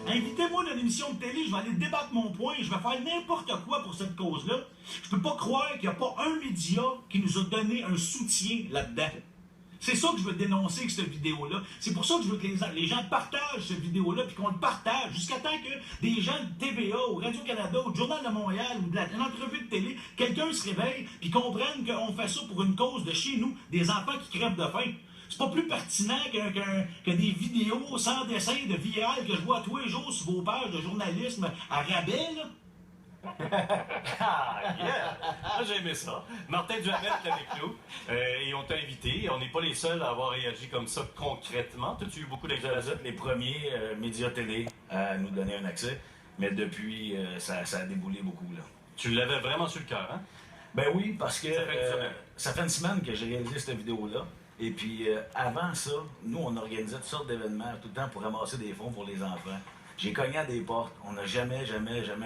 Invitez-moi dans une émission de télé, je vais aller débattre mon point, je vais faire n'importe quoi pour cette cause-là. Je peux pas croire qu'il n'y a pas un média qui nous a donné un soutien là-dedans. C'est ça que je veux dénoncer avec cette vidéo-là. C'est pour ça que je veux que les gens partagent cette vidéo-là, puis qu'on le partage, jusqu'à temps que des gens de TVA, ou Radio-Canada, ou du Journal de Montréal, ou d'une entrevue de télé, quelqu'un se réveille, puis comprenne qu'on fait ça pour une cause de chez nous, des enfants qui crèvent de faim. C'est pas plus pertinent que des vidéos sans dessin de viral que je vois tous les jours sur vos pages de journalisme à rabais, là. Ah, yeah! Moi, j'ai aimé ça. Martin Duhamel est avec nous et on t'a invité. On n'est pas les seuls à avoir réagi comme ça concrètement. Toi, tu as eu beaucoup d'expériences. Les premiers médias télé à nous donner un accès, mais depuis, ça a déboulé beaucoup, là. Tu l'avais vraiment sur le cœur, hein? Ben oui, parce que Ça fait une semaine. ça fait une semaine que j'ai réalisé cette vidéo-là. Et puis, avant ça, nous, on organisait toutes sortes d'événements tout le temps pour ramasser des fonds pour les enfants. J'ai cogné à des portes, on n'a jamais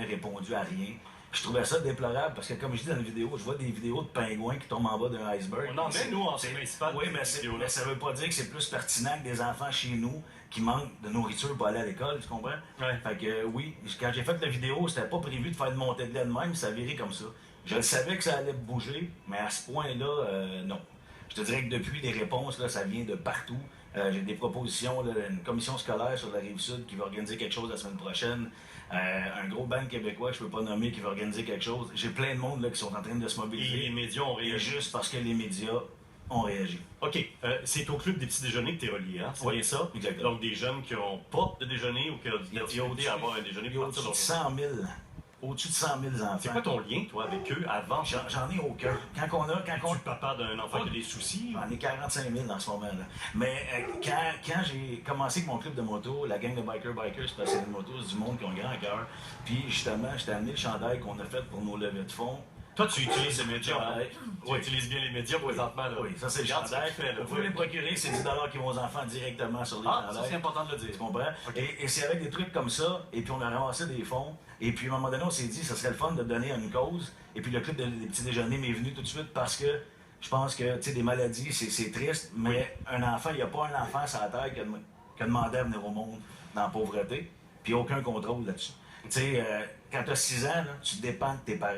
répondu à rien. Je trouvais ça déplorable parce que, comme je dis dans la vidéo, je vois des vidéos de pingouins qui tombent en bas d'un iceberg. On en met, nous, en principal. Oui, mais ça veut pas dire que c'est plus pertinent que des enfants chez nous qui manquent de nourriture pour aller à l'école, tu comprends? Ouais. Fait que, oui, quand j'ai fait la vidéo, c'était pas prévu de faire une montée de lait de même, ça a viré comme ça. Je le savais que ça allait bouger, mais à ce point-là, non. Je te dirais que depuis, les réponses, là, ça vient de partout. J'ai des propositions, là, une commission scolaire sur la Rive-Sud qui va organiser quelque chose la semaine prochaine. Un gros band québécois que je ne peux pas nommer qui va organiser quelque chose. J'ai plein de monde là, qui sont en train de se Et mobiliser. les médias ont Et réagi. juste parce que les médias ont réagi. OK. C'est au club des petits déjeuners que tu es relié, hein? C'est Oui, bien ça? exactement. Donc, des jeunes qui n'ont pas de déjeuner ou qui ont difficulté à avoir un déjeuner Il y a pour au-dessus partir de de 100 000. Au-dessus de 100 000 enfants. C'est quoi ton lien, toi, avec eux avant? J'en ai aucun. Quand Tu es papa d'un enfant qui a des soucis? J'en ai 45 000 en ce moment-là. Mais quand j'ai commencé avec mon club de moto, la gang de bikers passionnés de moto, c'est du monde qui ont un grand cœur. Puis justement, j'étais amené le chandail qu'on a fait pour nos levées de fonds. Toi, tu utilises les médias. Hein? Tu Oui. utilises bien les médias présentement. Là. Oui, ça c'est le Regarde ce chandail. que tu fais, là. Vous pouvez les procurer, c'est 10 qui vont aux enfants directement sur les Ah, ça chandails. c'est important de le dire. Tu comprends? Et c'est avec des trucs comme ça, et puis on a ramassé des fonds, et puis à un moment donné, on s'est dit, ça serait le fun de donner à une cause, et puis le club des petits déjeuners m'est venu tout de suite parce que je pense que, tu sais, des maladies, c'est triste, mais un enfant, il n'y a pas un enfant sur la terre qui a demandé à venir au monde dans la pauvreté, puis aucun contrôle là-dessus. Tu sais, quand tu as 6 ans, là, tu dépends de tes parents.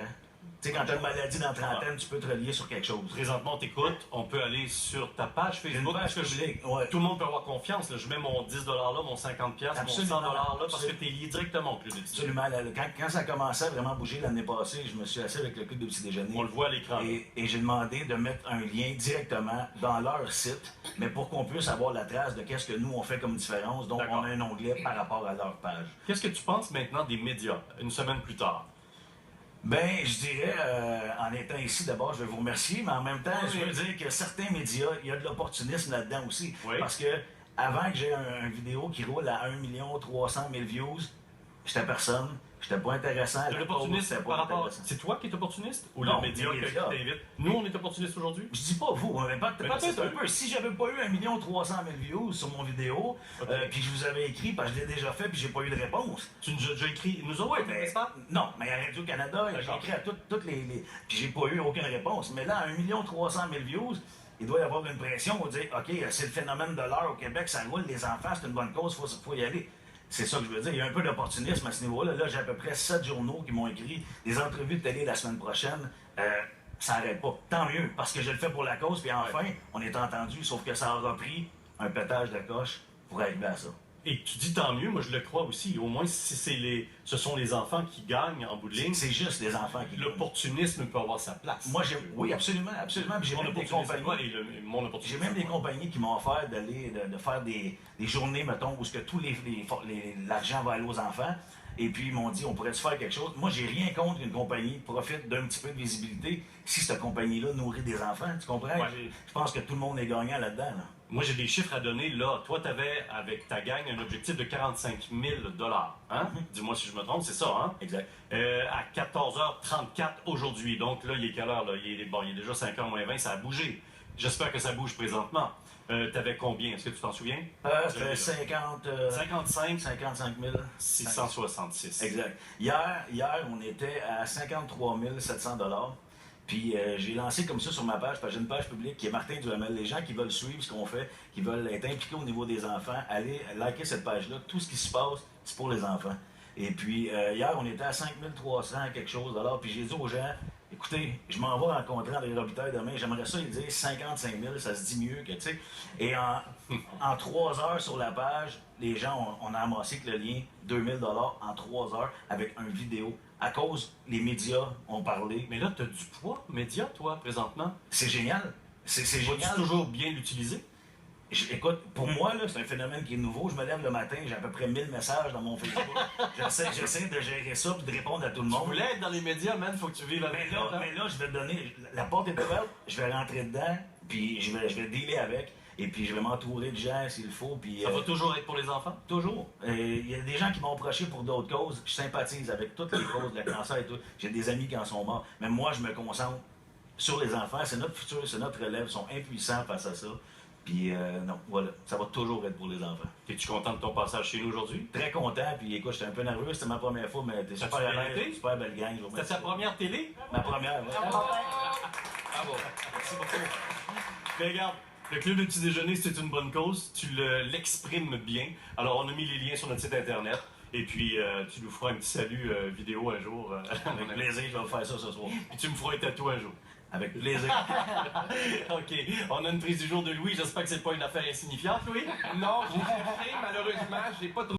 Tu sais, quand tu as une maladie dans la trentaine, tu peux te relier sur quelque chose. Présentement, on t'écoute. On peut aller sur ta page Facebook. page parce que publique, ouais. Tout le monde peut avoir confiance. Là. Je mets mon 10 là, mon 50 mon 100 Absolument. là, parce que tu es lié directement au club des petits déjeuners. Absolument. Quand ça a commencé à vraiment bouger l'année passée, je me suis assis avec le club de petits déjeuners. On le voit à l'écran. Et j'ai demandé de mettre un lien directement dans leur site, mais pour qu'on puisse avoir la trace de qu'est-ce que nous on fait comme différence. Donc D'accord. on a un onglet par rapport à leur page. Qu'est-ce que tu penses maintenant des médias, une semaine plus tard? Ben, je dirais, en étant ici, d'abord, je vais vous remercier, mais en même temps, je veux dire que certains médias, il y a de l'opportunisme là-dedans aussi. Oui. Parce que avant que j'ai un vidéo qui roule à 1 300 000 views, j'étais personne, j'étais pas intéressant. De la l'opportuniste cause, c'était par pas rapport. intéressant. C'est toi qui es opportuniste ou Non, le média les qui médias. t'invite? Nous, on est opportunistes aujourd'hui? Je dis pas vous, mais peut-être c'est un peu. Si j'avais pas eu 1 300 000 views sur mon vidéo, Ok. puis je vous avais écrit, parce que je l'ai déjà fait, puis j'ai pas eu de réponse. Tu nous as déjà écrit, nous autres, Ben, n'est-ce pas? non, mais à Radio-Canada, j'ai D'accord. écrit à toutes les... Puis j'ai pas eu aucune réponse. Mais là, à 1 300 000 views, il doit y avoir une pression pour dire, OK, c'est le phénomène de l'heure au Québec, ça roule, les enfants, c'est une bonne cause, faut y aller. C'est ça que je veux dire. Il y a un peu d'opportunisme à ce niveau-là. Là, j'ai à peu près 7 journaux qui m'ont écrit des entrevues de télé la semaine prochaine. Ça n'arrête pas. Tant mieux, parce que je le fais pour la cause, puis enfin, on est entendu, sauf que ça aura pris un pétage de coche pour arriver à ça. Et tu dis tant mieux, moi je le crois aussi. Au moins, si ce sont les enfants qui gagnent en bout de ligne, C'est juste les enfants qui... l'opportunisme peut avoir sa place. Moi, oui, absolument. Puis j'ai Mon même des opportunisme, c'est quoi? compagnies... Et mon J'ai opportunisme. même des compagnies qui m'ont offert de faire des journées, mettons, où ce que tout l'argent va aller aux enfants. Et puis ils m'ont dit, on pourrait-tu faire quelque chose? Moi, j'ai rien contre qu'une compagnie profite d'un petit peu de visibilité si cette compagnie-là nourrit des enfants. Tu comprends? Ouais. Je pense que tout le monde est gagnant là-dedans. Là. Moi, j'ai des chiffres à donner. Là, toi, tu avais, avec ta gang, un objectif de 45 000 hein? Dis-moi si je me trompe, c'est ça, hein? Exact. À 14h34 aujourd'hui. Donc là, il est quelle heure? Là? Il est déjà 5h moins 20, ça a bougé. J'espère que ça bouge présentement. T'avais combien? Est-ce que tu t'en souviens? C'était 55 000. 666. Exact. Hier, on était à 53 700 $. Puis j'ai lancé comme ça sur ma page, parce que j'ai une page publique qui est Martin Duhamel. Les gens qui veulent suivre ce qu'on fait, qui veulent être impliqués au niveau des enfants, allez liker cette page-là. Tout ce qui se passe, c'est pour les enfants. Et puis, hier, on était à 5300 quelque chose, alors, puis j'ai dit aux gens, écoutez, je m'en vais rencontrer André Robitaille demain, j'aimerais ça, ils disent 55 000, ça se dit mieux que, tu sais. Et en 3 heures sur la page, les gens, on a amassé que le lien, 2000 $ en 3 heures, avec une vidéo. À cause, les médias ont parlé. Mais là, tu as du poids média, toi, présentement. C'est génial. C'est Vas-tu génial. toujours bien l'utiliser? Écoute, pour moi, là, c'est un phénomène qui est nouveau. Je me lève le matin, j'ai à peu près 1000 messages dans mon Facebook. J'essaie de gérer ça et de répondre à tout le Tu monde. voulais être dans les médias, man, faut que tu vives avec ça. Mais là, je vais te donner. La porte est ouverte, je vais rentrer dedans, puis je vais dealer avec, et puis je vais m'entourer de gens s'il faut. Puis, Ça va toujours être pour les enfants? toujours. Il y a des gens qui m'ont approché pour d'autres causes. Je sympathise avec toutes les causes, le cancer et tout. J'ai des amis qui en sont morts. Mais moi, je me concentre sur les enfants. C'est notre futur, c'est notre relève. Ils sont impuissants face à ça. Puis non, voilà, ça va toujours être pour les enfants. Es-tu content de ton passage chez nous aujourd'hui? Très content, puis écoute, j'étais un peu nerveux, c'était ma première fois, mais t'es super à l'aise, super belle gang. C'était ta première télé? Ma première, ouais. Bravo. Merci beaucoup. Mais regarde, le club de petit déjeuner, c'est une bonne cause. Tu l'exprimes bien. Alors, on a mis les liens sur notre site internet. Et puis, tu nous feras un petit salut vidéo un jour. Avec plaisir, je vais faire ça ce soir. Puis tu me feras un tatou un jour. Avec plaisir. OK. On a une prise du jour de Louis. J'espère que c'est pas une affaire insignifiante, Louis. Non, j'ai cherché, malheureusement, j'ai pas trouvé.